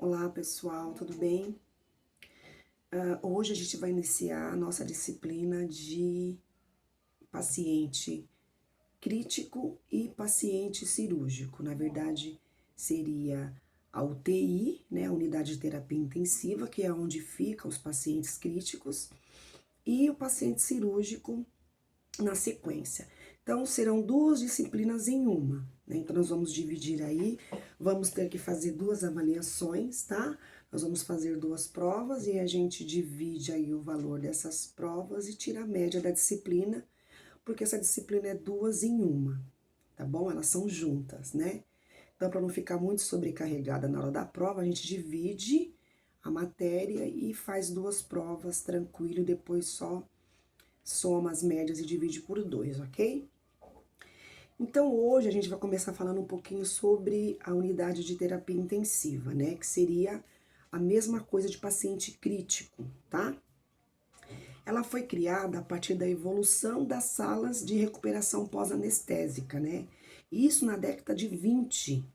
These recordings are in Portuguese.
Olá pessoal, tudo bem? Hoje a gente vai iniciar a nossa disciplina de paciente crítico e paciente cirúrgico. Na verdade, seria a UTI, né, a unidade de terapia intensiva, que é onde ficam os pacientes críticos, e o paciente cirúrgico na sequência. Então, serão duas disciplinas em uma, né? Então, nós vamos dividir aí, vamos ter que fazer duas avaliações, tá? Nós vamos fazer duas provas e a gente divide aí o valor dessas provas e tira a média da disciplina, porque essa disciplina é duas em uma, tá bom? Elas são juntas, né? Então, para não ficar muito sobrecarregada na hora da prova, a gente divide a matéria e faz duas provas tranquilo e depois só soma as médias e divide por dois, ok? Então hoje a gente vai começar falando um pouquinho sobre a unidade de terapia intensiva, né? Que seria a mesma coisa de paciente crítico, tá? Ela foi criada a partir da evolução das salas de recuperação pós-anestésica, né? Isso na década de 20,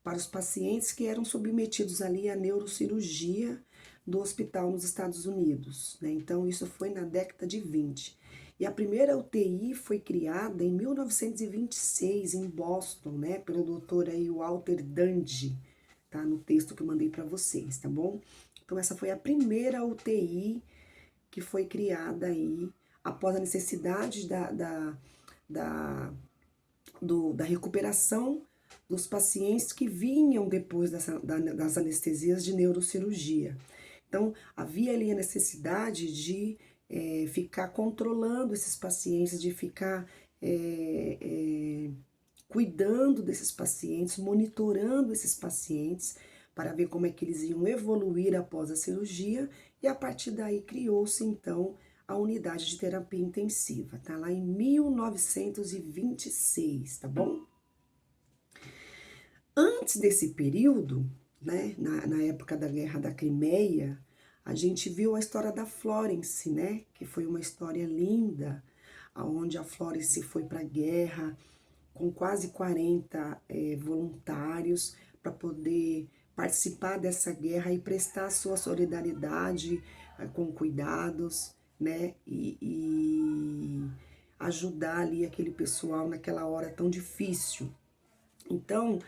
para os pacientes que eram submetidos ali à neurocirurgia do hospital nos Estados Unidos, né? Então, isso foi na década de 20. E a primeira UTI foi criada em 1926, em Boston, né? Pelo doutor aí Walter Dandy, tá? No texto que eu mandei para vocês, tá bom? Então, essa foi a primeira UTI que foi criada aí após a necessidade da recuperação dos pacientes que vinham depois das anestesias de neurocirurgia. Então, havia ali a necessidade de ficar controlando esses pacientes, de ficar cuidando desses pacientes, monitorando esses pacientes, para ver como é que eles iam evoluir após a cirurgia, e a partir daí criou-se então a unidade de terapia intensiva, tá lá em 1926, tá bom? Antes desse período, né, na época da Guerra da Crimeia, a gente viu a história da Florence, né, que foi uma história linda, onde a Florence foi para a guerra com quase 40 voluntários para poder participar dessa guerra e prestar sua solidariedade com cuidados, né, e ajudar ali aquele pessoal naquela hora tão difícil. Então,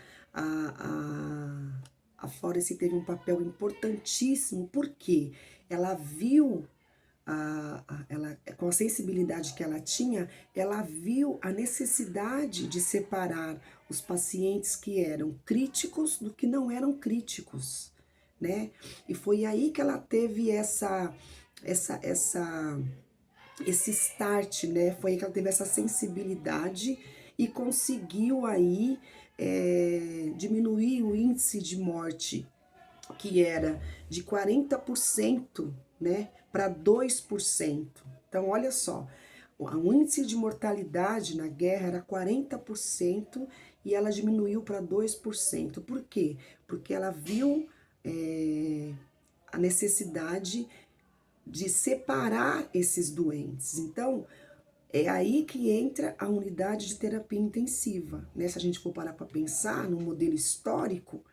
a Florence teve um papel importantíssimo, porque ela viu, ela, com a sensibilidade que ela tinha, ela viu a necessidade de separar os pacientes que eram críticos do que não eram críticos, né? E foi aí que ela teve esse start, né? Foi aí que ela teve essa sensibilidade e conseguiu aí diminuir o índice de morte, que era de 40%, né, para 2%. Então, olha só, o índice de mortalidade na guerra era 40% e ela diminuiu para 2%. Por quê? Porque ela viu a necessidade de separar esses doentes. Então, é aí que entra a unidade de terapia intensiva, né? Se a gente for parar para pensar no modelo histórico,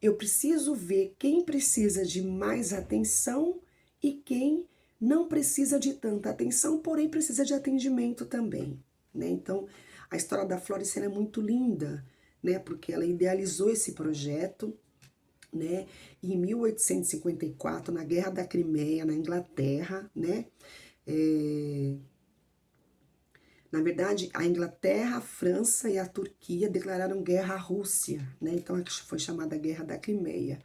eu preciso ver quem precisa de mais atenção e quem não precisa de tanta atenção, porém precisa de atendimento também, né? Então, a história da Florence é muito linda, né? Porque ela idealizou esse projeto, né? Em 1854, na Guerra da Crimeia, na Inglaterra, né? Na verdade, a Inglaterra, a França e a Turquia declararam guerra à Rússia, né? Então, foi chamada Guerra da Crimeia.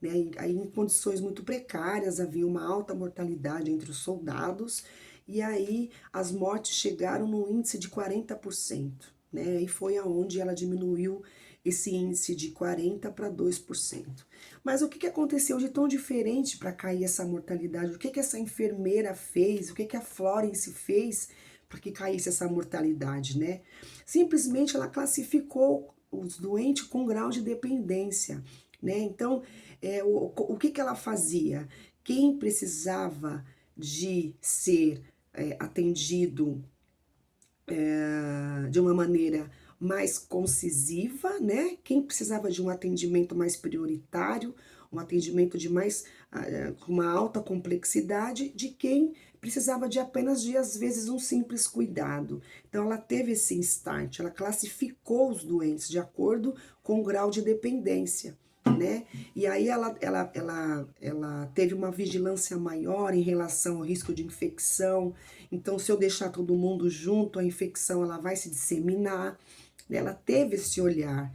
Né? Aí, em condições muito precárias, havia uma alta mortalidade entre os soldados, e aí as mortes chegaram num índice de 40%, né? E foi aonde ela diminuiu esse índice de 40% para 2%. Mas o que aconteceu de tão diferente para cair essa mortalidade? O que essa enfermeira fez? O que a Florence fez para que caísse essa mortalidade, né? Simplesmente ela classificou os doentes com grau de dependência, né? Então, o que ela fazia? Quem precisava de ser atendido de uma maneira mais concisiva, né? Quem precisava de um atendimento mais prioritário, um atendimento de mais, com uma alta complexidade, de quem precisava de apenas de, às vezes, um simples cuidado. Então, ela teve esse insight, ela classificou os doentes de acordo com o grau de dependência, né? E aí ela teve uma vigilância maior em relação ao risco de infecção. Então, se eu deixar todo mundo junto, a infecção ela vai se disseminar, né? Ela teve esse olhar,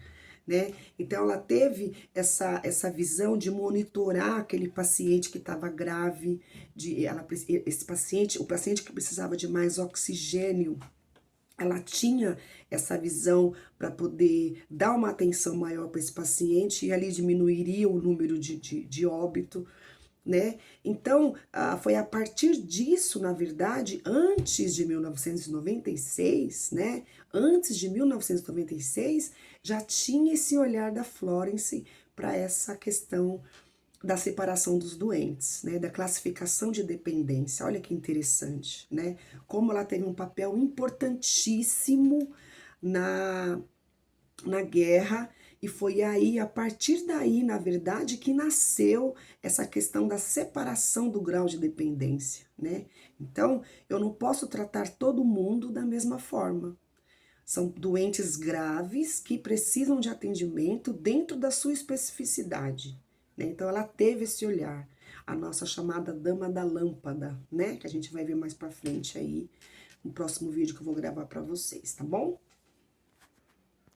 né? Então, ela teve essa visão de monitorar aquele paciente que estava grave, o paciente que precisava de mais oxigênio, ela tinha essa visão para poder dar uma atenção maior para esse paciente e ali diminuiria o número de óbito, né? Então, foi a partir disso, na verdade, antes de 1996, né? Antes de 1996, já tinha esse olhar da Florence para essa questão da separação dos doentes, né, da classificação de dependência. Olha que interessante, né? Como ela teve um papel importantíssimo na guerra, e foi aí, a partir daí, na verdade, que nasceu essa questão da separação do grau de dependência, né? Então, eu não posso tratar todo mundo da mesma forma. São doentes graves que precisam de atendimento dentro da sua especificidade, né? Então, ela teve esse olhar, a nossa chamada dama da lâmpada, né? Que a gente vai ver mais pra frente aí, no próximo vídeo que eu vou gravar pra vocês, tá bom?